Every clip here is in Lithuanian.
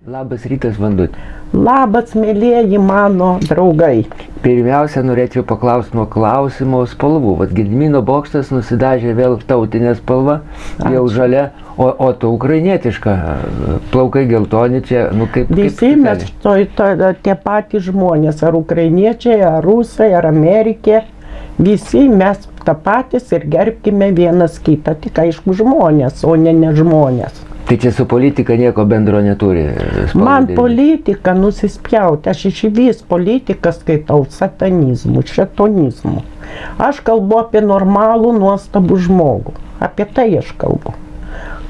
Labas rytas, Vandutė. Labas, mėlieji mano draugai. Pirmiausia, norėčiau paklausti nuo klausimo spalvų. Vat Gedimino bokštas nusidažė vėl tautinė spalva, jau žalia, o tu ukrainietiška, plaukai geltoni čia, kaip... Visi mes tie patys žmonės, ar ukrainiečiai, ar rusai, ar amerikė, visi mes tą patys ir gerbkime vienas kitą, tik aišku žmonės, o ne žmonės. Tai čia su politika nieko bendro neturi? Man politika nusispjauti, aš išvis politiką skaitau satanizmu, šetonizmu. Aš kalbu apie normalų, nuostabų žmogų, apie tai aš kalbu.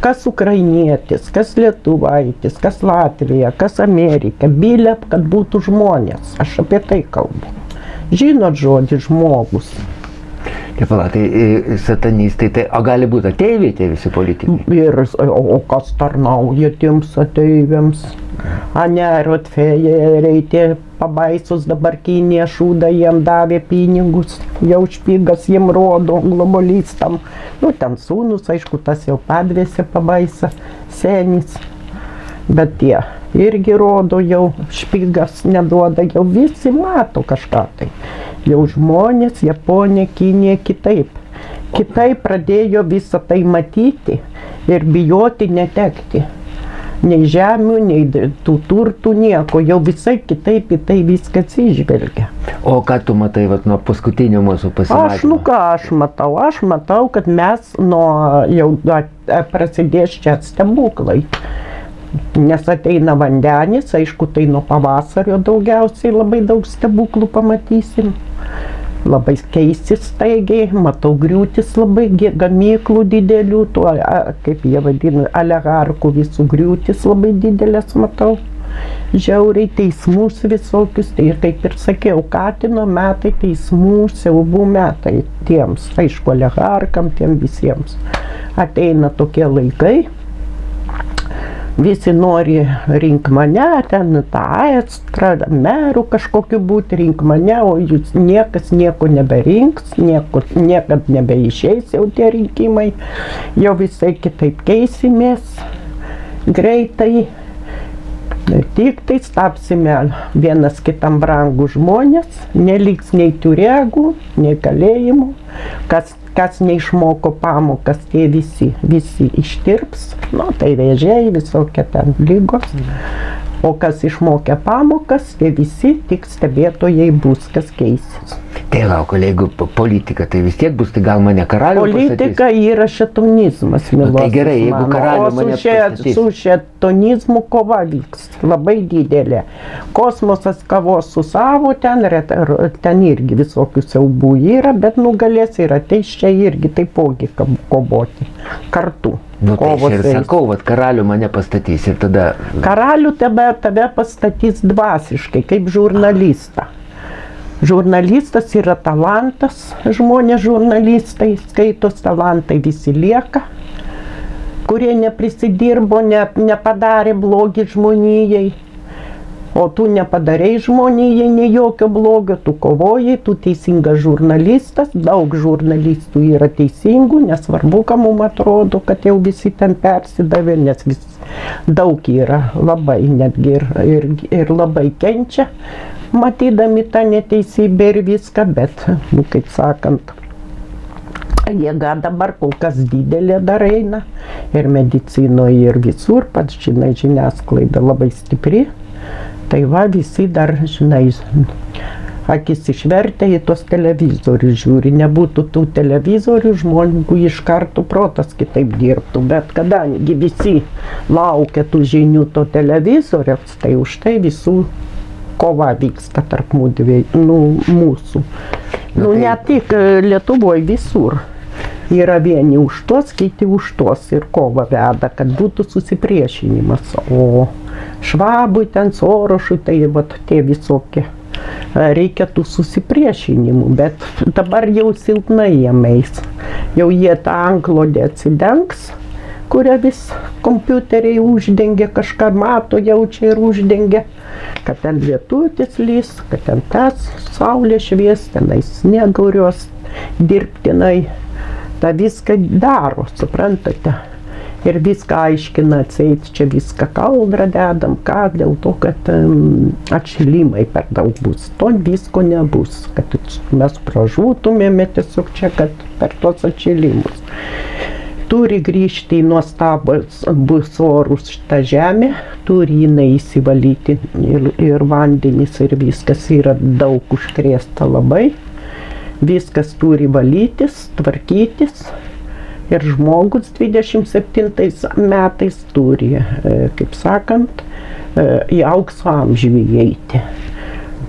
Kas ukrainietis, kas lietuvaitis, kas Latvija, kas Amerika, bylė, kad būtų žmonės, aš apie tai kalbu. Žinot žodį žmogus. Tai pala, tai satanistai, o gali būti ateiviai tie visi politikai? O kas tarnauja tiems ateiviams? Ne, Rotfėjai, tie pabaisus dabar Kinija šūda, jiem davė pinigus, jau špigas jiem rodo globalistam. Ten sūnus, aišku, tas jau padvėsi pabaisa, senis. Bet tie irgi rodo, jau špigas neduoda, jau visi mato kažką tai. Jau žmonės, Japonija, Kinija kitaip. Kitaip pradėjo visą tai matyti ir bijoti netekti. Nei žemių, nei tų turtų, nieko. Jau visai kitaip į tai viskas išvelgia. O ką tu matai nuo paskutinio mūsų pasimatymo? Aš matau, kad mes jau prasidės čia stebuklai. Nes ateina vandenis, aišku, tai nuo pavasario daugiausiai labai daug stebuklų pamatysim. Labai keisis staigiai, matau griūtis labai gamyklų didelių, kaip jie vadina, oligarchų visų griūtis labai didelės matau. Žiauriai teismus visokius, tai kaip ir sakiau, Katino metai teismų, siaubų metai tiems, aišku, oligarcham, tiem visiems. Ateina tokie laikai. Visi nori rink mane, ten tą ekstra, merų kažkokiu būti, rink mane, o jūs niekas nieko neberinks, niekad nebeišeis jau tie rinkimai, jau visai kitaip keisimės greitai. Tik tai tapsime vienas kitam brangų žmonės, neliks nei tiurėgų, nei kalėjimų, kas neišmoko pamokas, tie visi ištirps, tai vėžiai, visokie ten lygos. O kas išmokė pamokas, tie visi tik stebėtojai bus, kas keisis. Tai lauk, jeigu politika, tai vis tiek bus, tai gal mane karalių pastatys? Politika yra šetonizmas, milosis. Tai gerai, jeigu karalių mane pastatys. Su šetonizmu kova vyks, labai didelė. Kosmosas kovos su savo, ten irgi visokių siaubų yra, bet nugalės ir ateis čia irgi taipogi kovoti kartu. Tai aš ir sakau, karalių mane pastatys ir tada... Karalių tave pastatys dvasiškai, kaip žurnalistą. Žurnalistas yra talentas, žmonės žurnalistai, skaitos talentai visi lieka, kurie neprisidirbo, nepadarė blogį žmonijai. O tu nepadarei žmonijai nei jokio blogio, tu kovojai, tu teisingas žurnalistas, daug žurnalistų yra teisingų, nesvarbu, kam mums atrodo, kad jau visi ten persidavė, nes daug yra labai netgi ir labai kenčia, matydami tą neteisybę ir viską, bet, kaip sakant, jėga dabar kol kas didelė dar eina, ir medicinoje, ir visur, pats žinai, žiniasklaida labai stipri. Tai visi dar, žinai, akis išvertę į tos televizorius žiūri. Nebūtų tų televizorių, žmonių iš karto protas kitaip dirbtų. Bet kadangi visi laukia tų žinių to televizoriaus, tai už tai visų kova vyksta tarp mūsų. Ne tik Lietuvoje, visur. Yra vieni už tuos, kiti už tuos ir kova veda, kad būtų susipriešinimas. O Švabui, ten Sorošui, tai tie visokie. Reikia tų susipriešinimų, bet dabar jau silpnai jiem eis. Jau jie tą antklodę atsidengs, kurią vis kompiuteriai uždengia, kažką mato, jaučia ir uždengia, kad ten lietutis lys, kad ten tas saulė švies, tenai sniegurios dirbtinai. Ta viską daro, suprantate. Ir viską aiškina atseit, čia viską kaldrą dedam, ką, dėl to, kad atšilimai per daug bus. To visko nebus, kad mes pražūtumėme tiesiog čia, kad per tos atšilimus. Turi grįžti į nuostabus bus orus šitą žemę, turi jinai įsivalyti ir vandenys ir viskas yra daug užkrėsta labai. Viskas turi valytis, tvarkytis. Ir žmogus 27 metais turi, kaip sakant, į aukso amžių įeiti.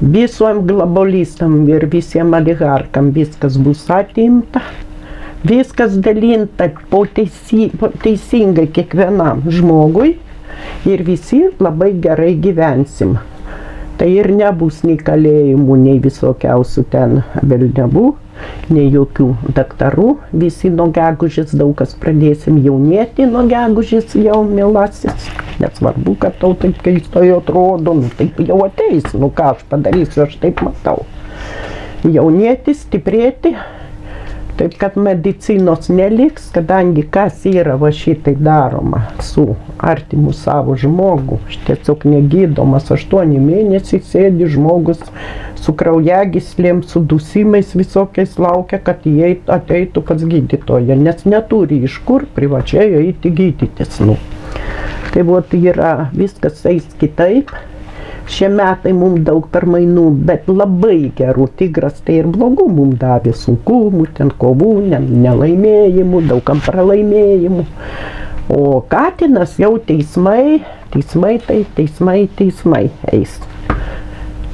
Visom globalistam ir visiem oligarkam viskas bus atimta, viskas dalinta teisingai kiekvienam žmogui ir visi labai gerai gyvensim. Tai ir nebus nei kalėjimų, nei visokiausių ten velniavų, nei jokių daktarų. Visi nuo gegužės daug kas pradėsim jaunėti, nuo gegužės jau mielasis. Nesvarbu, kad tau taip keistai atrodo, taip jau ateis, ką aš padarysiu, aš taip matau. Jaunėti, stiprėti, taip kad medicinos neliks, kadangi kas yra va šitai daroma su artimu savo žmogu, tiesiog negydomas 8 mėnesiai sėdi žmogus su kraujagyslėm, su dusimais visokiais laukia, kad jie ateitų pas gydytoją, nes neturi iš kur privačiai eiti gydytis. Tai yra, viskas eis kitaip. Šie metai mums daug permainų, bet labai gerų. Tigras tai ir blogų mums davė, sunkumų, ten kovų, nelaimėjimų, daugam pralaimėjimų. O Katinas jau teismai eis.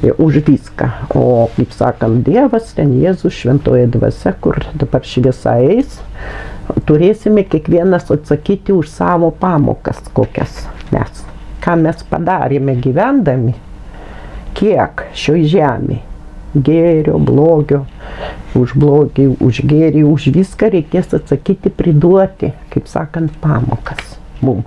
Už viską. O, kaip sakant, Dievas, ten Jėzus, šventoji dvasia, kur dabar šviesa eis, turėsime kiekvienas atsakyti už savo pamokas, kokias mes. Ką mes padarėme gyvendami, kiek šioj žemė, gėrio, blogio, už blogį, už gėrį, už viską reikės atsakyti, priduoti, kaip sakant, pamokas mums.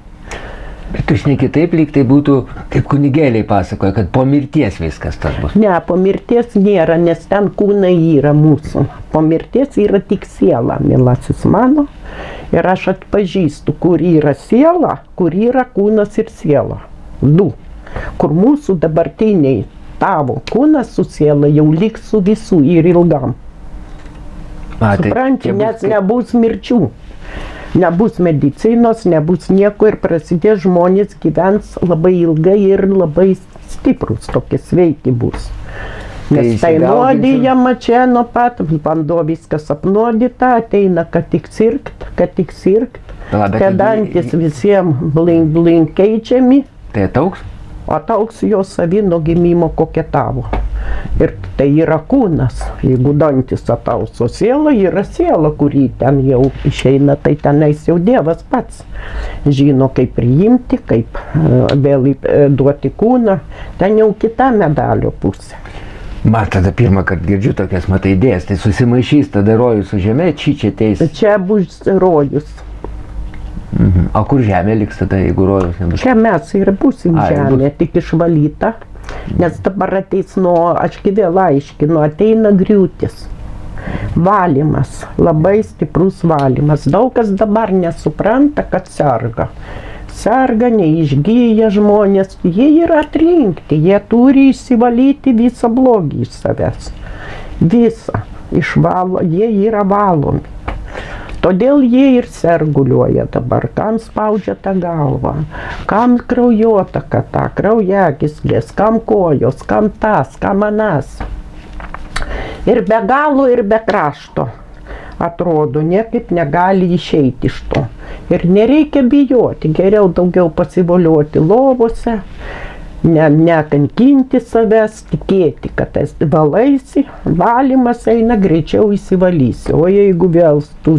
Bet tu šneki taip, lyg tai būtų, kaip kunigėliai pasakoja, kad po mirties viskas tas bus. Ne, po mirties nėra, nes ten kūnai yra mūsų. Po mirties yra tik siela, mielasis mano. Ir aš atpažįstu, kur yra siela, kur yra kūnas ir siela. Du. Kur mūsų dabartiniai tavo kūnas su siela jau liks su visų ir ilgam. Supranti, nes nebus mirčių. Nebus medicinos, nebus nieko ir prasidės, žmonės gyvens labai ilgai ir labai stiprus, tokie sveiki bus. Nes tai nuodijama čia nuo pat, vanduo viskas apnuodyta, ateina, kad tik sirgt, dantis visiems blink keičiami. Tai ataugs? Ataugs jo savi nuo gimimo kokia tavo. Ir tai yra kūnas, jeigu dantis ataus, o siela yra siela, kuri ten jau išeina, tai tenais jau Dievas pats žino, kaip priimti, kaip vėl duoti kūną, ten jau kita medalio pusė. Man tada pirmą kartą girdžiu tokias idėjas, tai susimaišys tada rojus su žemė, čia teis. Čia bus rojus. O kur žemė liks tada, jeigu rojus nebus? Čia mes ir būsim žemė, tik išvalyta. Nes dabar ateis aš vėl aiškinu, ateina griūtis. Valymas, labai stiprus valymas. Daug kas dabar nesupranta, kad serga. Serga, neišgyja žmonės, jie yra atrinkti, jie turi įsivalyti visą blogį iš savęs. Visą išvalo, jie yra valomi. Todėl jie ir serguliuoja dabar, kam spaudžia tą galvą, kam kraujotaka tą, kraujagyslės, kam kojos, kam tas, kam anas. Ir be galo, ir be krašto. Atrodo, niekaip negali išeiti iš to. Ir nereikia bijoti, geriau daugiau pasivolioti lovose, nekankinti savęs, tikėti, kad tas valaisi, valymas eina, greičiau įsivalysi. O jeigu vėl tų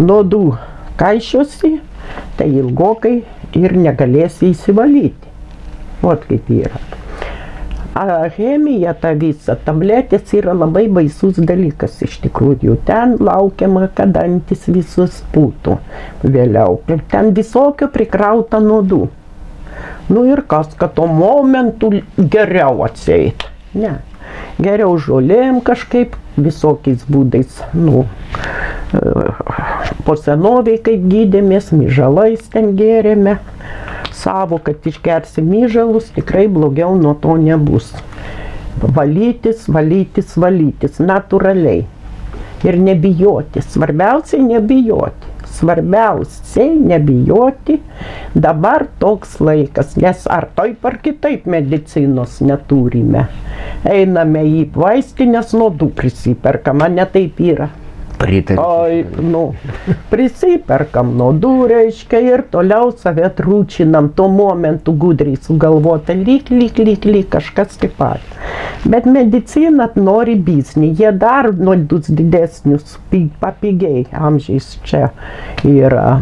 nuodų kaišiosi, tai ilgokai ir negalėsi įsivalyti. Ot kaip yra. Chemija, ta visa, tabletės yra labai baisus dalykas iš tikrųjų. Ten laukiama, kad dantis visus pūtų vėliau. Ten visokio prikrauta nuodų. Ir kas, kad to momentu geriau atseit. Ne. Geriau žolėm kažkaip, visokiais būdais, po senoviai, kaip gydėmės, myžalais ten gėrėme. Savo, kad išgersi myžalus, tikrai blogiau nuo to nebus. Valytis, valytis, valytis, natūraliai. Ir nebijoti. Svarbiausiai nebijoti. Svarbiausiai nebijoti. Dabar toks laikas, nes ar taip ar kitaip medicinos neturime. Einame į vaistinės, nuodų prisiperkam, ne taip yra. Pritariu. Prisiperkam nuodų, reiškia, ir toliau save trūčinam, tuo momentu gudriai sugalvota, lyg kažkas taip pat. Bet medicina nori biznį, jie dar nuodus didesnius, papigiai, amžiais čia yra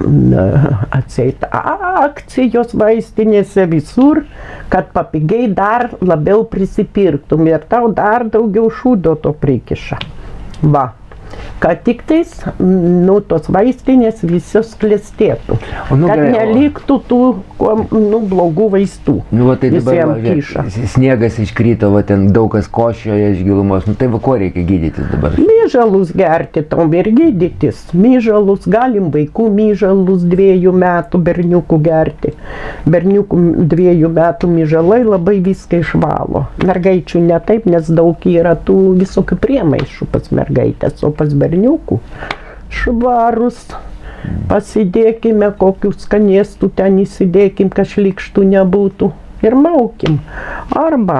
atseit akcijos vaistinėse visur, kad papigiai dar labiau prisipirktum ir tau dar daugiau šūdo to prikiša. Va. Kad tik tais, tos vaistinės visos klestėtų, kad neliktų tų blogų vaistų. Tai dabar sniegas iškrito, ten daug kas košioja iš gilumos, tai ko reikia gydytis dabar? Myžalus gerti tom ir gydytis. Myžalus, galim vaikų myžalus 2 metų berniukų gerti. Berniukų 2 metų myžalai labai viską išvalo. Mergaičių ne taip, nes daug yra tų visokių priemaišų pas mergaitės, o pas berniukų švarus. Pasidėkime, kokius skanėstų ten įsidėkim, kad šlykštų nebūtų. Ir maukim. Arba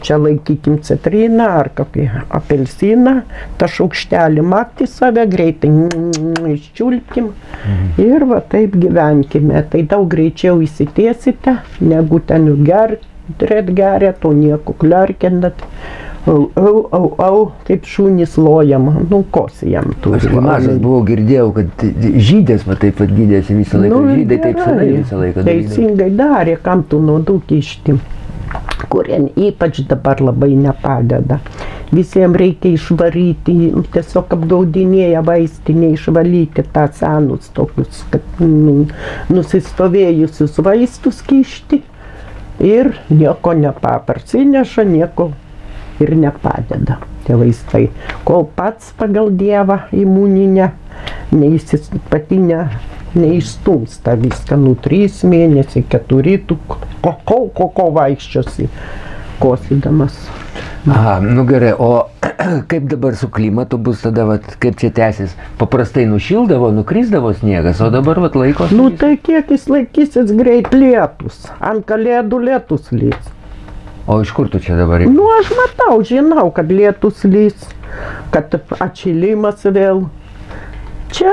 čia laikykim citriną ar kokį apelsiną, tą šaukštelį makti save, greitai iščiulpkim ir va taip gyvenkime. Tai daug greičiau įsitiesite, negu ten gerėt, o nieko klerkinat. Kaip šunys lojam, kosijam. Aš kai mažas buvau, girdėjau, kad žydės taip pat gydėsi visą laiką, žydai taip senai visą laiką darydavo. Teisingai darė, kam tų nuodų kišti, kurie ypač dabar labai nepadeda. Visiems reikia išvaryti, tiesiog apgaudinėja vaistinė, išvalyti tą senus tokius, kad nusistovėjusius vaistus kišti ir nieko nepaparsineša, nieko ir nepadeda tie vaistai. Kol pats pagal Dievą imuninę neišstumsta viską, 3 mėnesiai, 4, ko vaikščiosi kosydamas. Aha, gerai, o kaip dabar su klimatu bus tada, kaip čia tęsis? Paprastai nušildavo, nukrisdavo sniegas, o dabar laikosi? Tai kiek jis laikysis greit lietus, ant Kalėdų lietus lys. O iš kur tu čia dabar? Aš matau, žinau, kad lietus lys, kad atšilimas vėl. Čia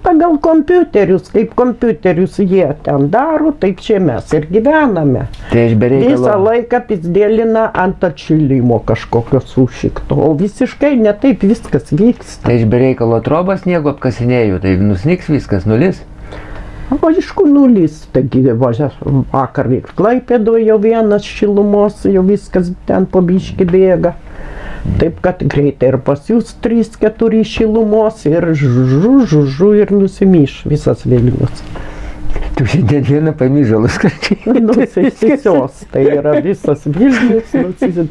pagal kompiuterius, kaip kompiuterius jie ten daro, taip čia mes ir gyvename. Tai aš bereikalo... Visą laiką pizdėlina ant atšilimo kažkokio sušikto, o visiškai ne taip viskas vyksta. Tai aš bereikalo trobas sniego apkasinėjau, tai nusniks viskas, nulis? O aišku, nulis, taigi vakar Klaipėdoje jau 1 šilumos, jau viskas ten po biškį bėga. Taip, kad greitai ir pas jūs 3-4 šilumos ir žu ir nusimyš visas Vilnius. Tu šiandien vieną pamyžalus kažkaip. Nusisios, tai yra visas Vilnius,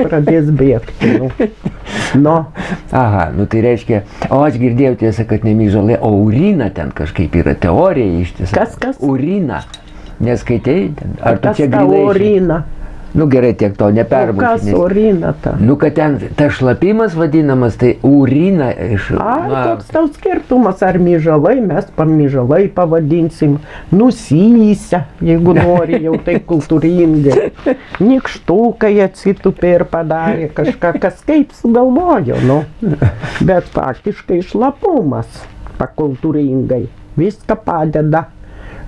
pradės bėgti. Aha, tai reiškia, o aš girdėjau tiesą, kad ne myžalai, o urina ten kažkaip yra teorija ištisa. Kas? Urina. Neskaitei? Ar tu kas čia ta grilai? urina? Gerai, tiek to nepermuši. Kas urina ta? Kad ten ta šlapimas vadinamas, tai urina iš... Koks tau skirtumas, ar myžalai, mes myžalai pavadinsim, nusysę, jeigu nori jau taip kultūringai. Nikštukai atsitupė ir padarė kažką, kas kaip sugalvojo, Bet faktiškai šlapumas pakultūringai viską padeda.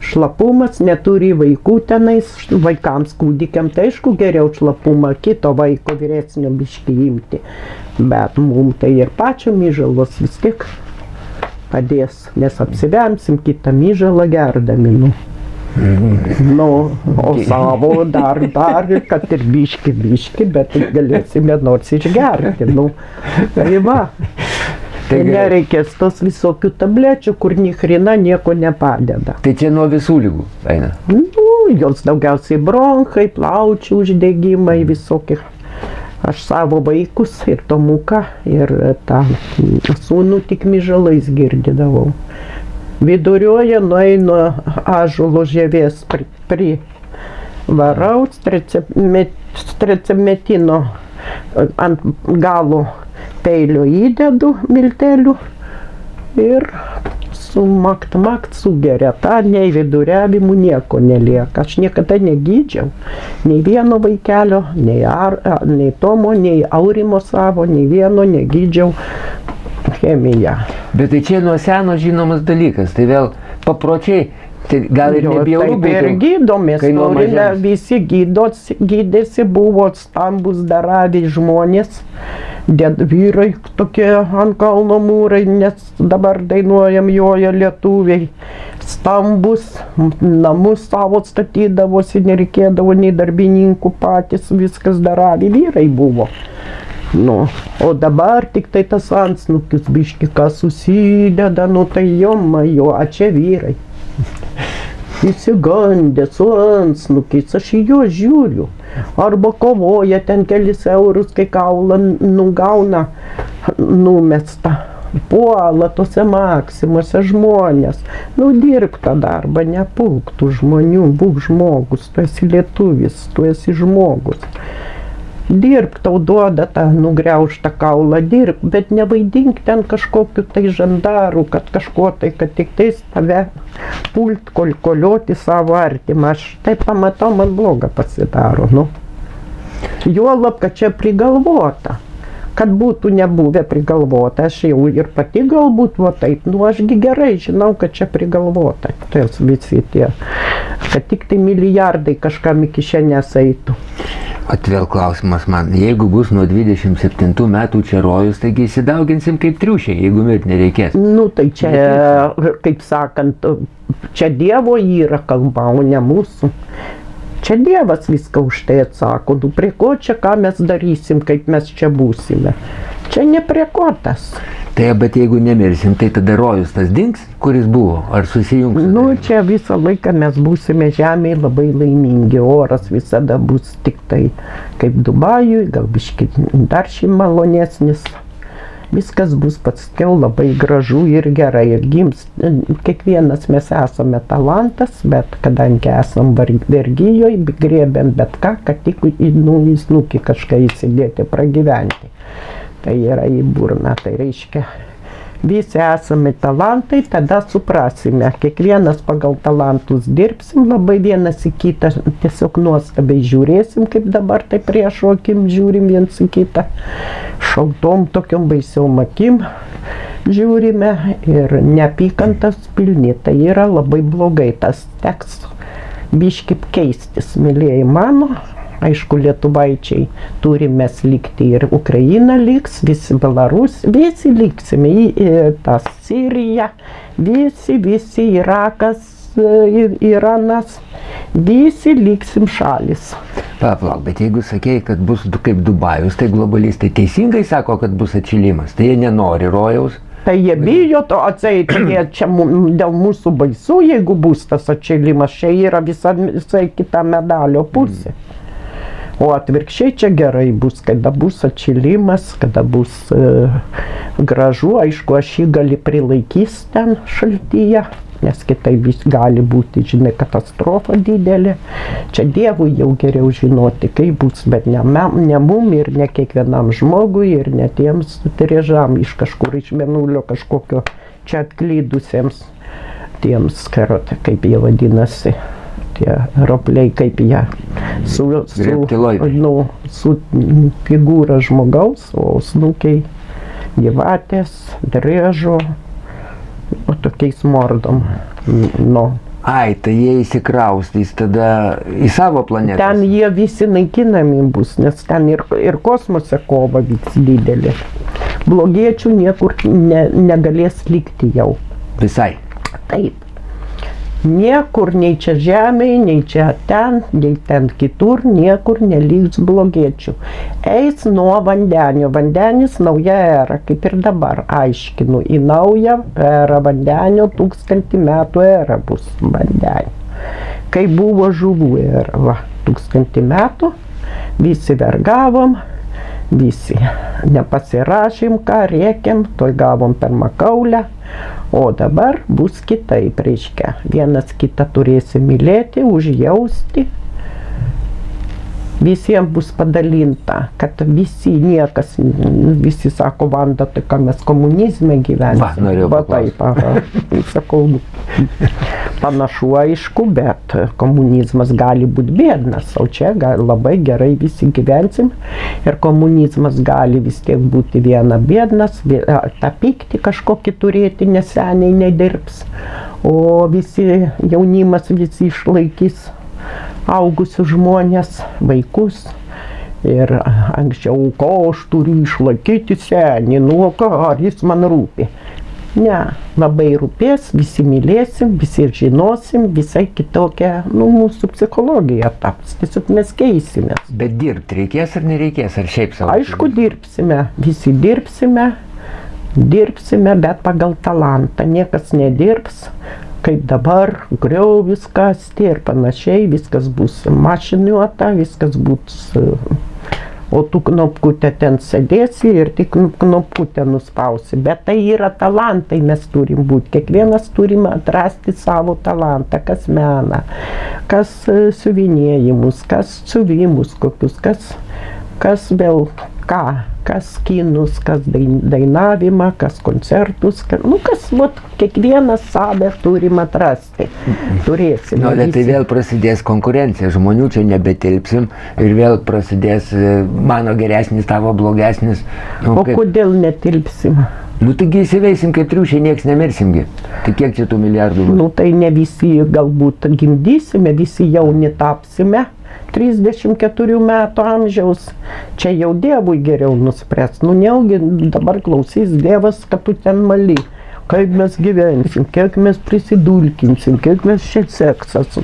Šlapumas neturi vaikų tenais, vaikams kūdikiam, tai aišku geriau šlapumą kito vaiko vyresnio biškį imti. Bet mums tai ir pačio myžalos vis tiek padės, nes apsivemsim kitą myžalą gerdami. O savo dar, kad ir biškį, bet galėsime nors išgerti. Tai va. Tai nereikės tos visokių tablečių, kur nichrina nieko nepadeda. Tai čia nuo visų lygų eina? Jos daugiausiai bronchai, plaučių uždegimai, visokie. Aš savo vaikus ir Tomuką, ir tą sūnų tik myžalais girdydavau. Vidurioje nueinu ąžuolo žievės prie varaus, trecemetino ant galo peilio įdedu miltelių ir sumakt sugeria. Ta nei viduriavimų nieko nelieka. Aš niekada negydžiau nei vieno vaikelio, nei Tomo, nei Aurimo savo, nei vieno negydžiau chemiją. Bet tai čia nuo seno žinomas dalykas, tai vėl papročiai, tai gal ir nebjauru būtų. Taip ir gydomės, turime, visi gydėsi, buvo stambus daraviai žmonės, vyrai tokie ant kalno mūrai, nes dabar dainuojam joje lietuviai, stambus, namus savo statydavosi, nereikėdavo nei darbininkų, patys viskas daraviai vyrai buvo. Nu, o dabar tik tai tas antsnukis biški, kas susideda, nu tai jomajo, a čia vyrai. Įsigandė su antsnukiais, aš į juos žiūriu. Arba kovoja ten kelis eurus, kai kaulą nugauna, numesta. Puola tose Maksimuose žmonės. Nu, dirbk tą darbą, nepulk tų žmonių, būk žmogus, tu esi lietuvis, tu esi žmogus. Dirbk, tau duoda tą nugriaužtą kaulą, dirbk, bet nevaidink ten kažkokiu tai žandaru, kad kažko tai, kad tik tais tave pult kolioti savo artimą. Aš taip pamatau, man bloga pasidaro, nu. Juolab, kad čia prigalvota. Kad būtų nebuvę prigalvota, aš jau ir pati galbūt va taip, nu ašgi gerai žinau, kad čia prigalvota. Tai visi tie, kad tik tai milijardai kažkam į kišenės eitų. At vėl klausimas man, jeigu bus nuo 27 metų čia rojus, taigi įsidauginsim kaip triušiai, jeigu mirt nereikės. Nu tai čia, kaip sakant, čia Dievo yra kalba, o ne mūsų. Čia Dievas viską už tai atsako, nu prie ko čia, ką mes darysim, kaip mes čia būsime. Čia ne prie ko tas. Tai, bet jeigu nemirsim, tai tada rojus tas dings, kuris buvo, ar susijungs? Nu, čia visą laiką mes būsime žemėje labai laimingi, oras visada bus tik tai kaip Dubajui, gal biškit dar šį malonesnis. Viskas bus paskiau labai gražu ir gerai. Ir gims, kiekvienas mes esame talentas, bet kadangi esam vergijoje, grėbėm bet ką, kad tik į snukį kažką įsidėti, pragyventi. Tai yra į burną, tai reiškia, visi esame talentai, tada suprasime, kiekvienas pagal talentus dirbsim, labai vienas į kitą, tiesiog nuostabiai žiūrėsim, kaip dabar tai prieš akim žiūrim viens į kitą, šaltom tokiom baisiom akim žiūrime ir neapykantas pilni, tai yra labai blogai, tas teks biški keistis, mylėjai mano. Aišku, lietuvaičiai turime likti ir Ukraina liks, visi Belarus, visi liksime į tą Siriją, visi Irakas, Iranas, visi liksim šalis. Palauk, bet jeigu sakėjai, kad bus kaip Dubajus, tai globalistai teisingai sako, kad bus atšilimas, tai jie nenori rojaus. Tai jie bijo to atseit, čia dėl mūsų baisu, jeigu bus tas atšilimas, čia yra visai kita medalio pusė. O atvirkščiai čia gerai bus, kada bus atšilimas, kada bus gražu, aišku, ašigalį prilaikys ten šaltyje, nes kitaip gali būti, žinai, katastrofa didelė. Čia Dievui jau geriau žinoti, kaip bus, bet ne mum ir ne kiekvienam žmogui ir ne tiems triežam iš kažkur iš mėnulio kažkokio čia atklydusiems tiems, kaip jie vadinasi. Tie ropliai, kaip jie su figūra žmogaus, o snukiai gyvatės, driežo, o tokiais mordom. No. Ai, tai jie įsikraustys tada į savo planetą. Ten jie visi naikinami bus, nes ten ir kosmose kova vyks didelė. Blogiečių niekur negalės likti jau. Visai. Taip. Niekur, nei čia žemėje, nei čia ten, nei ten kitur, niekur neliks blogiečių. Eis nuo vandenio. Vandenis nauja era, kaip ir dabar aiškinu. Į naują erą vandenio 1000 metų era bus vandenio. Kai buvo žuvų era, 1000 metų, visi vergavom, Visi nepasirašėm, ką rėkėm, toj gavom per makaulę, o dabar bus kitaip, reiškia. Vienas kitą turėsim mylėti, užjausti. Visiems bus padalinta, kad visi, niekas, visi sako, Vanda, tai ką mes komunizme gyvensim. Va, norėjau taip, sakau, panašu aišku, bet komunizmas gali būti bėdnas, o čia labai gerai visi gyvensim ir komunizmas gali vis tiek būti viena bėdnas, tą pyktį kažkokį turėti, nes seniai nedirbs, o visi jaunimas visi išlaikys augusius žmonės, vaikus. Ir anksčiau, ko aš turiu išlaikyti senį, nu ką, ar jis man rūpi. Ne, labai rūpės, visi mylėsim, visi žinosim, visai kitokia, mūsų psichologija taps, tiesiog mes keisimės. Bet dirbti reikės ar nereikės, ar šiaip savo? Aišku, dirbsime, visi dirbsime, bet pagal talantą, niekas nedirbs. Kaip dabar, griau viskas ir panašiai, viskas bus mašiniuota, viskas bus, o tu knopkutę ten sėdėsi ir tik knopkutę nuspausi. Bet tai yra talantai, mes turim būti, kiekvienas turim atrasti savo talantą, kas mena, kas siuvinėjimus, kas siuvimus kokius, kas vėl ką, kas kinus, kas dainavimą, kas koncertus, kas kiekvienas savę turim atrasti, turėsim. Bet tai vėl prasidės konkurencija, žmonių čia nebetilpsim ir vėl prasidės mano geresnis, tavo blogesnis. O kodėl netilpsim? Taigi įsiveisim kaip triušiai, nieks nemirsimgi. Tai kiek čia tų milijardų bus? Tai ne visi galbūt gimdysime, visi jauni tapsime. 34 metų amžiaus, čia jau Dievui geriau nuspręs. Neugi dabar klausys Dievas, kad tu ten mali. Kaip mes gyvensim, kiek mes prisidulkinsim, kiek mes čia seksas.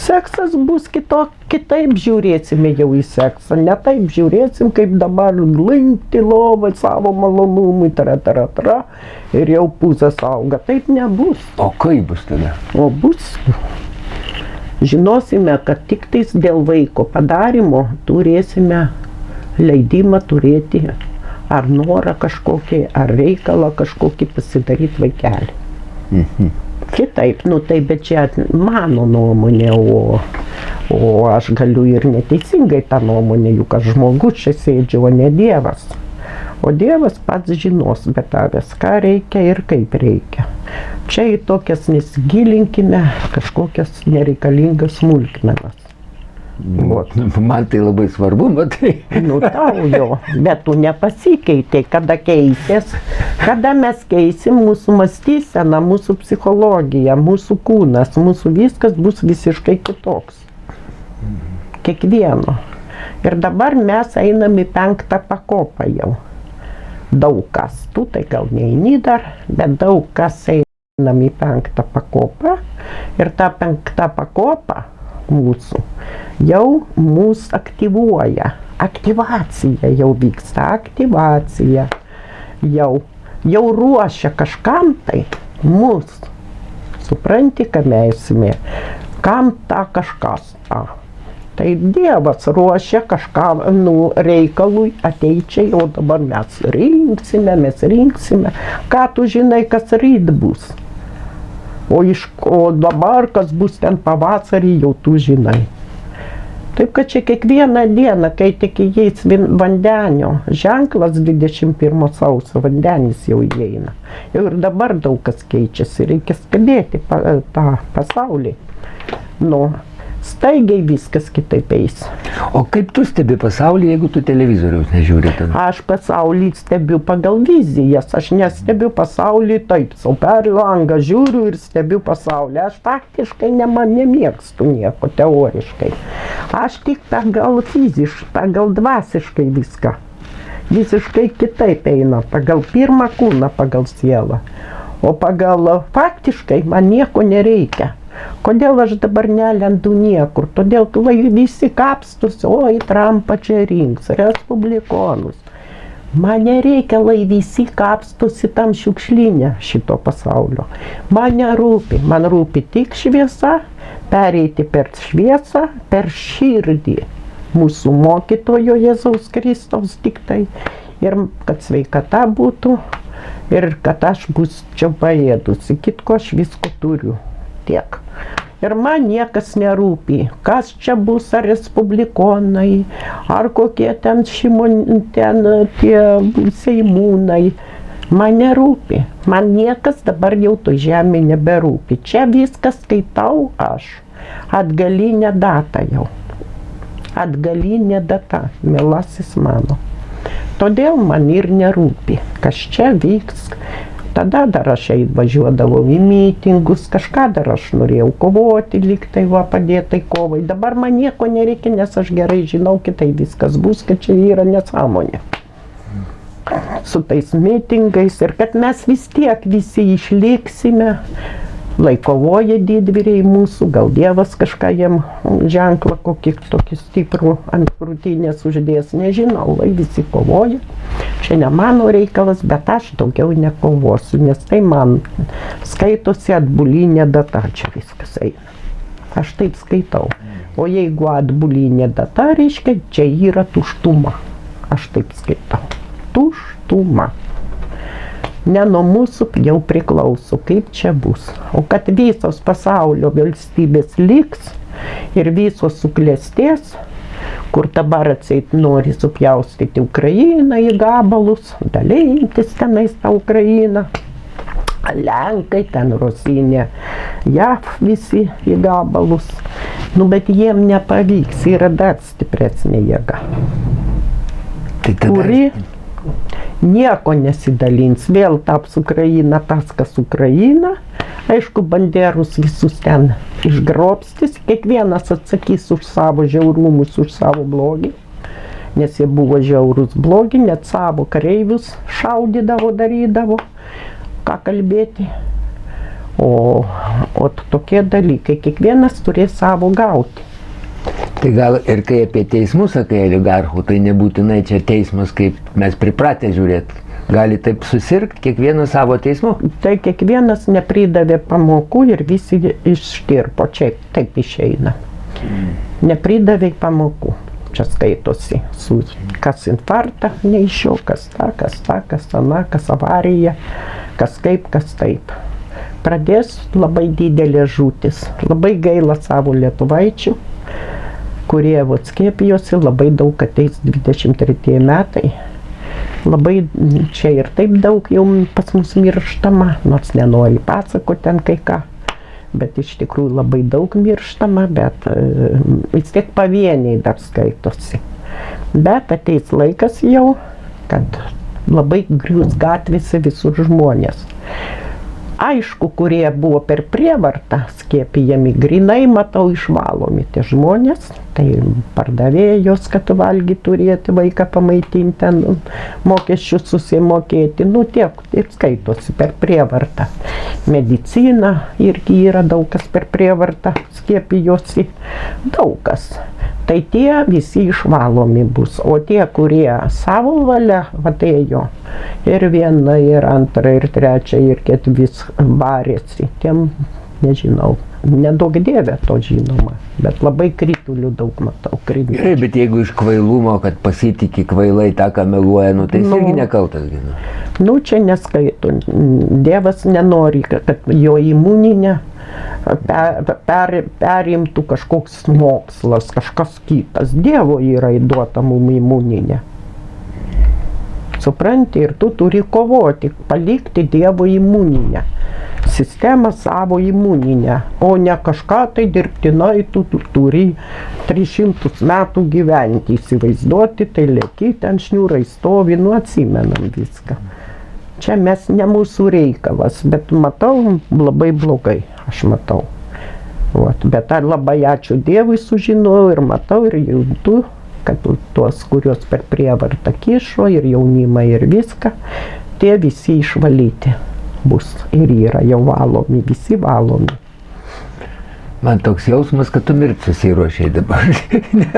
Seksas bus kitaip žiūrėsime jau į seksą. Ne taip žiūrėsim, kaip dabar linkti lovai savo malonumui, ir jau pusės auga. Taip nebus. O kaip bus tada? O bus. Žinosime, kad tik tais dėl vaiko padarimo turėsime leidimą turėti ar norą kažkokį, ar reikalą kažkokį pasidaryti vaikelį. Kitaip, taip, bet čia mano nuomonė, o aš galiu ir neteisingai tą nuomonę, juk aš žmogus čia sėdžiu, o ne Dievas. O Dievas pats žinos be tavęs, ką reikia ir kaip reikia. Čia į tokias nesigilinkime, kažkokias nereikalingas smulkmenas. Man tai labai svarbu, matai. Tau jo, bet tu nepasikeitei, kada keisės, kada mes keisim mūsų mąstyseną, mūsų psichologiją, mūsų kūnas, mūsų viskas bus visiškai kitoks. Kiekvieno. Ir dabar mes einam į 5. pakopą jau. Daug kas, tu tai gal neini dar, bet daug kas einam į 5. pakopą. Ir ta 5. pakopa mūsų jau mūsų aktyvuoja. Aktyvacija jau vyksta, aktyvacija. Jau ruošia kažkam tai mūsų. Supranti, ką mesime, kam tą kažkas tą. Tai Dievas ruošia kažkam reikalui ateičiai, o dabar mes rinksime. Ką tu žinai, kas ryt bus? O dabar, kas bus ten pavasarį, jau tu žinai. Taip, kad čia kiekvieną dieną, kai tik įeis vandenio ženklas 21 sausio, vandenis jau įeina. Ir dabar daug kas keičiasi, reikia stebėti tą pasaulį. Staigiai viskas kitaip eis. O kaip tu stebi pasaulį, jeigu tu televizoriaus nežiūri tada? Aš pasaulį stebiu pagal vizijas, aš nestebiu pasaulį taip, sau per langą žiūriu ir stebiu pasaulį. Aš faktiškai nemėgstu nieko teoriškai. Aš tik pagal pagal dvasiškai viską. Visiškai kitaip eina, pagal pirmą kūną, pagal sielą. O pagal faktiškai man nieko nereikia. Kodėl aš dabar nelendu niekur? Todėl visi kapstus, oi, Trumpą čia rinks, respublikonus. Man nereikia, visi kapstusi tam šiukšlinę šito pasaulio. Man nerūpi, man rūpi tik šviesa, pereiti per šviesą, per širdį. mūsų mokytojo Jėzaus Kristaus tiktai ir kad sveikata būtų ir kad aš būčiau paėdusi. Kitko aš visko turiu. Tiek. Ir man niekas nerūpi, kas čia bus, ar respublikonai, ar kokie ten tie seimūnai. Man nerūpi. Man niekas dabar jau to žemė neberūpi. Čia viskas skaitau aš. Atgalinė data jau. Atgalinė data, mielasis mano. Todėl man ir nerūpi, kas čia vyks. Tada dar aš važiuodavau į mitingus, kažką dar aš norėjau kovoti, liktai padėtai kovai. Dabar man nieko nereikia, nes aš gerai žinau, kitai viskas bus, kad čia yra nesąmonė. Su tais mitingais ir kad mes vis tiek visi išliksime. Lai kovoja didvyriai mūsų, gal Dievas kažką jiem ženklą kokį tokį stiprų ant krūtinės uždės, nežinau, lai visi kovoja. Čia ne mano reikalas, bet aš daugiau nekovosiu, nes tai man skaitosi atbulinė data, čia viskas eina. Aš taip skaitau. O jeigu atbulinė data, reiškia, čia yra tuštuma. Aš taip skaitau. Tuštuma. Ne nuo mūsų jau priklauso, kaip čia bus. O kad visos pasaulio valstybės liks ir visos suklestės, kur dabar atseit nori supjaustyti Ukrainą į gabalus, dalintis tenais tą Ukrainą, Lenkai, ten Rusinė, JAV visi į gabalus. Nu, bet jiem nepavyks, yra dar stipresnė jėga. Kuri nieko nesidalins, vėl taps Ukraina tas, kas Ukraina. Aišku, banderus visus ten išgrobstis, kiekvienas atsakys už savo žiaurumus, už savo blogį, nes jie buvo žiaurus blogi, net savo kareivius šaudydavo, darydavo, ką kalbėti. O tokie dalykai, kiekvienas turės savo gauti. Tai gal ir kai apie teismus sakai oligarchų, tai nebūtinai čia teismas, kaip mes pripratę žiūrėti. Gali taip susirgti kiekvienas savo teismu? Tai kiekvienas nepridavė pamokų ir visi ištirpo, čia taip išeina. Nepridavė pamokų, čia skaitosi. Kas infarktą neišėjo, kas ta, kas ana, kas avarija, kas kaip, kas taip. Pradės labai didelė žūtis. Labai gaila savo lietuvaičių, kurie skiepijosi, labai daug ateis 23 metai. Labai čia ir taip daug jau pas mus mirštama, nors nenori pasakoti ten kai ką, bet iš tikrųjų labai daug mirštama, bet vis tiek pavieniai dar skaitosi. Bet ateis laikas jau, kad labai grius gatvėse visur žmonės. Aišku, kurie buvo per prievartą skiepijami, grinai matau išvalomi tie žmonės, tai pardavėjos, kad valgy turėti, vaiką pamaitinti, ten mokesčius susimokėti, nu tiek ir skaitosi per prievartą. Medicina irgi yra daug kas per prievartą skiepijasi, daug kas. Tai tie visi išvalomi bus, o tie, kurie savo valia atėjo ir viena, ir antra, ir trečia, ir ketvis barėsi, tiem nežinau, nedaug dievė to žinoma, bet labai kritulių daug matau. Gerai, bet jeigu iš kvailumo, kad pasitiki kvailai tą, ką meluoja, nu tai irgi nekaltas. Nu čia neskaito, Dievas nenori, kad jo imuninė perimtų kažkoks mokslas, kažkas kitas. Dievo yra įduota mum imuninė. Supranti, ir tu turi kovoti, palikti Dievo imuninę. Sistemą savo imuninę, o ne kažką tai dirbtinai tu turi 300 metų gyventi, įsivaizduoti, tai lėki ten šniūrai stovi, nu atsimenam viską. Čia mes ne mūsų reikalas, bet matau labai blogai, aš matau. Bet labai ačiū Dievui sužinojau ir matau ir jautu, kad tuos, kuriuos per prievartą kišo ir jaunimą ir viską, tie visi išvalyti bus ir yra jau valomi, visi valomi. Man toks jausmas, kad tu mirt susiruošiai dabar.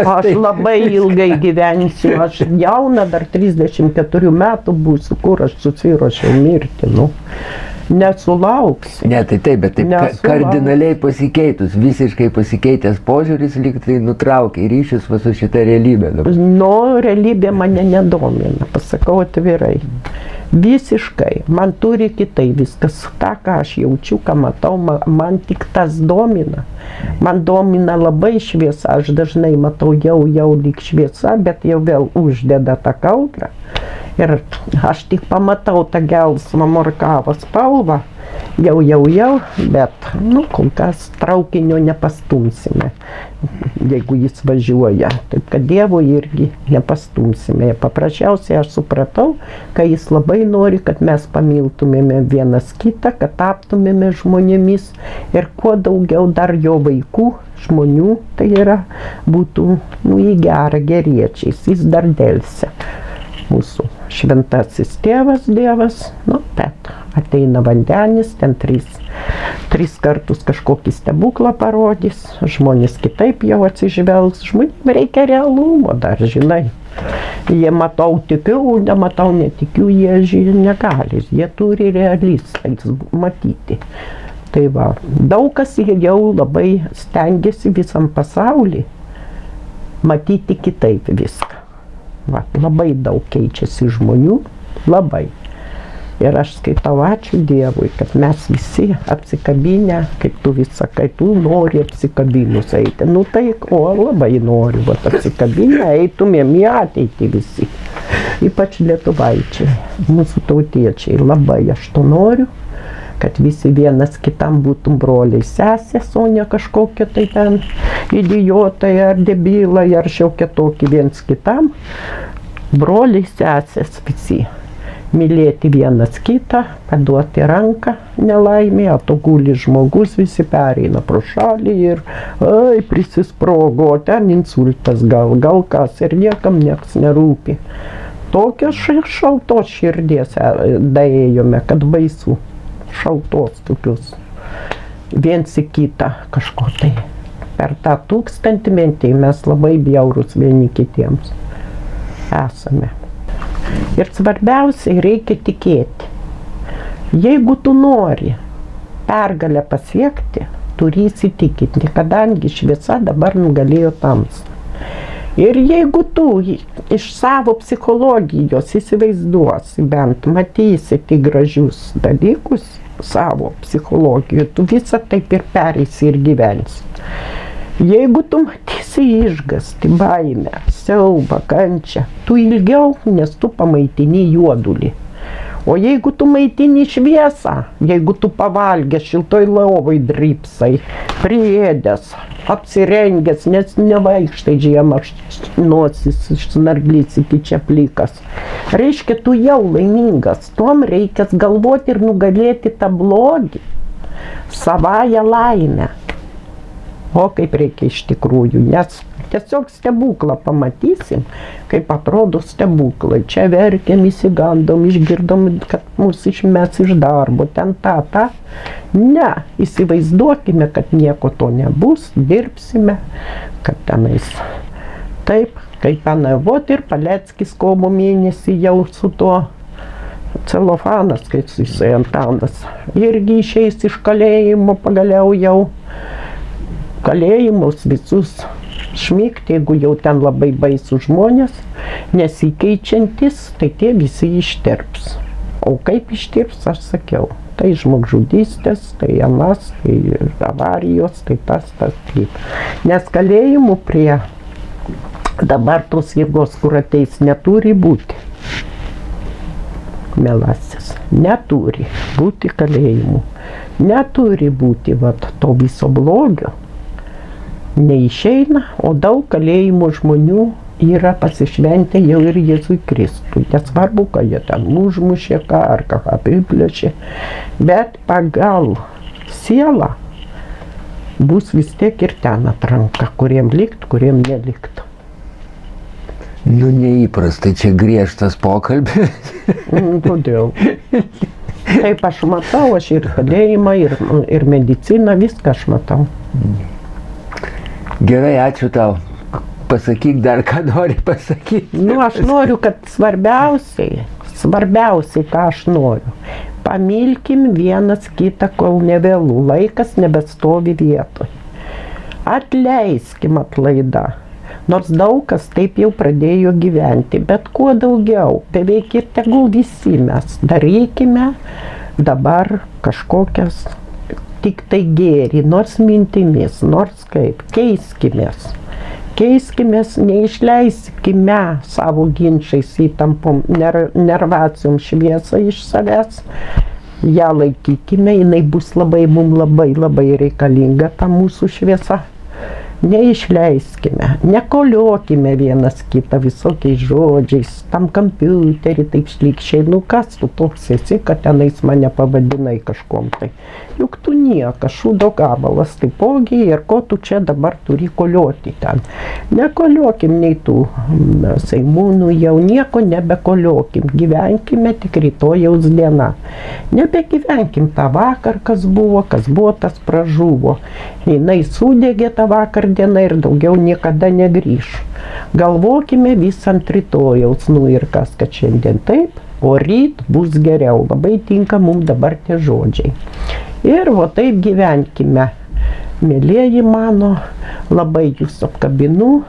Aš labai ilgai gyvensiu, aš jauna, dar 34 metų būsiu, kur aš susiruošiau mirti, nu. Nesulauksi. Ne, tai taip, bet taip Nesulauks. kardinaliai pasikeitus, visiškai pasikeitęs požiūris, lyg tai nutraukia ryšius va su šita realybė. dabar. Nu, realybė mane nedomina, pasakau atvirai. Visiškai, man turi kitai viskas, tą, ką aš jaučiu, ką matau, man tik tas domina. Man domina labai šviesa, aš dažnai matau jau lyg šviesa, bet jau vėl uždeda tą kautrą. Ir aš tik pamatau tą gelsvą morkavą spalvą, jau, bet, kol kas traukinio nepastumsime, jeigu jis važiuoja. Taip, kad Dievo irgi nepastumsime. Paprasčiausiai aš supratau, kad jis labai nori, kad mes pamiltumėme vienas kitą, kad taptumėme žmonėmis ir kuo daugiau dar jo vaikų, žmonių, tai yra, būtų, į gerą, geriečiais. Jis dar dėlsia. Mūsų šventasis tėvas, Dievas, bet ateina vandenis, ten tris kartus kažkokį stebuklą parodys, žmonės kitaip jau atsižvelgs, žmonėms reikia realumo dar, žinai. Jie matau tikiu, nematau netikiu, jie negali, jie turi realistais matyti. Tai va, daug kas jau labai stengiasi visam pasaulį matyti kitaip viską. Va, labai daug keičiasi žmonių, labai. Ir aš skaitau, ačiū Dievui, kad mes visi apsikabinę, kaip tu vis sakai, tu nori apsikabinus eiti. Tai, labai noriu, bet apsikabinę eitumėm į ateitį visi. Ypač lietuvaičiai, mūsų tautiečiai, labai aš to noriu, kad visi vienas kitam būtum broliai sesės, o ne kažkokie tai ten idiotai ar debilai, ar šiokie tokie viens kitam. Broliai sesės visi. Mylėti vienas kitą, paduoti ranką nelaimė, o to guli žmogus, visi pereina pro šalį ir prisisprogo, ten insultas gal kas ir niekam nieks nerūpi. Tokios šaltos širdies daėjome, kad baisu. Šaltos tokius, viens į kitą kažko tai. Per tą tūkstantmetį mes labai bjaurūs vieni kitiems esame. Ir svarbiausiai reikia tikėti. Jeigu tu nori pergalę pasiekti, turi įsitikinti, kadangi šviesa dabar nugalėjo tamsą. Ir jeigu tu iš savo psichologijos įsivaizduosi, bent matysi tik gražius dalykus savo psichologijoje, tu visą taip ir pereisi ir gyvensi. Jeigu tu matysi išgąstį, baimę, siaubą, kančią, tu ilgiau, nes tu pamaitini juodulį. O jeigu tu maitini šviesą, jeigu tu pavalgęs šiltoj lovoj drybsai, priėdęs, apsirengęs, nes nevaikštai žiemą, nosis snarglys iki čia plikas. Reiškia, tu jau laimingas, tuom reikia galvoti ir nugalėti tą blogį, savąją laimę. O kaip reikia iš tikrųjų, nes tiesiog stebuklą pamatysim, kaip atrodo stebuklai. Čia verkiam, įsigandom, išgirdom, kad mus išmes iš darbo, ten tą. Ne, įsivaizduokime, kad nieko to nebus, dirbsime, kad tenais. Taip, kaip anavot ir Paleckis kovo mėnesį jau su tuo celofanas, kaip jisai Antanas, irgi išeis iš kalėjimo pagaliau jau. Kalėjimus visus šmygti, jeigu jau ten labai baisų žmonės, nesikeičiantis, tai tie visi ištirps. O kaip ištirps, aš sakiau, tai žmogžudystės, tai anas, tai avarijos, tai tas. Nes kalėjimų prie dabar tos jėgos, kur ateis, neturi būti. Melasis, neturi būti kalėjimų. Neturi būti to viso blogio. Neišeina, o daug kalėjimo žmonių yra pasišventę jau ir Jėzui Kristui. Nesvarbu, ką jie ten užmušė, ar ką apiplėšė, bet pagal sielą bus vis tiek ir ten atranka, kuriem likt, kuriem nelikt. Neįprastai, čia griežtas pokalbis. Kodėl? Taip aš matau, aš ir kalėjimą, ir mediciną, viską aš matau. Gerai, ačiū tau. Pasakyk dar, ką nori pasakyti. Aš noriu, kad svarbiausiai, ką aš noriu, Pamilkim vienas kitą, kol nevėlų, laikas nebestovi vietoj. Atleiskim atlaida. Nors daug kas taip jau pradėjo gyventi, bet kuo daugiau, beveik ir tegul visi mes darykime dabar kažkokias tik tai gėrį, nors mintimis, nors kaip, keiskimės. Keiskimės, neišleiskime savo ginčiais, įtampom, nervacijom šviesą iš savęs. Ja laikykime, jinai bus mums labai reikalinga, ta mūsų šviesa. Neišleiskime, nekoliokime vienas kitą visokiais žodžiais, tam kompiuterį taip šlykščiai, kas tu toks esi, kad tenais mane pavadinai kažkom tai. Juk tu niekas, šūdo gabalas taipogi ir ko tu čia dabar turi kolioti ten. Nekoliokim nei tų Seimūnų, jau nieko nebekoliokim, gyvenkime tik rytojaus diena. Nebegyvenkim tą vakar, kas buvo, tas pražuvo. Jinai sudegė tą vakar diena ir daugiau niekada negrįš. Galvokime vis ant rytojaus, ir kas, kad šiandien taip, o ryt bus geriau. Labai tinka mums dabar tie žodžiai. Ir taip gyvenkime. Mėlieji mano, labai jūs apkabinu,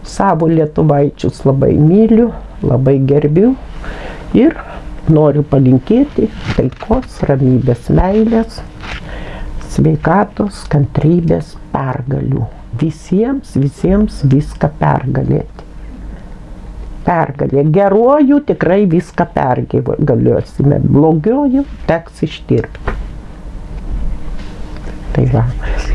savo lietuvaičius labai myliu, labai gerbiu ir noriu palinkėti taikos, ramybės, meilės, sveikatos, kantrybės, pergalių. Visiems viską pergalėti. Pergalė. Geruoju tikrai viską pergaliosime. Blogiuoju teks ištirpti. Tai va.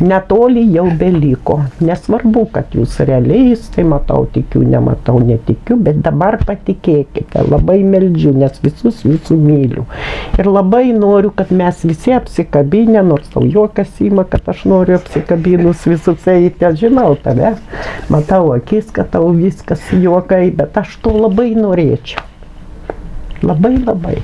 Netoli jau beliko. Nesvarbu, kad jūs realistai, matau, tikiu, nematau, netikiu, bet dabar patikėkite. Labai meldžiu, nes visus jūsų myliu. Ir labai noriu, kad mes visi apsikabinę, nors tau juokas ima, kad aš noriu apsikabinus visus eiti. Aš žinau tave, matau akis, kad tau viskas juokai, bet aš to labai norėčiau. Labai.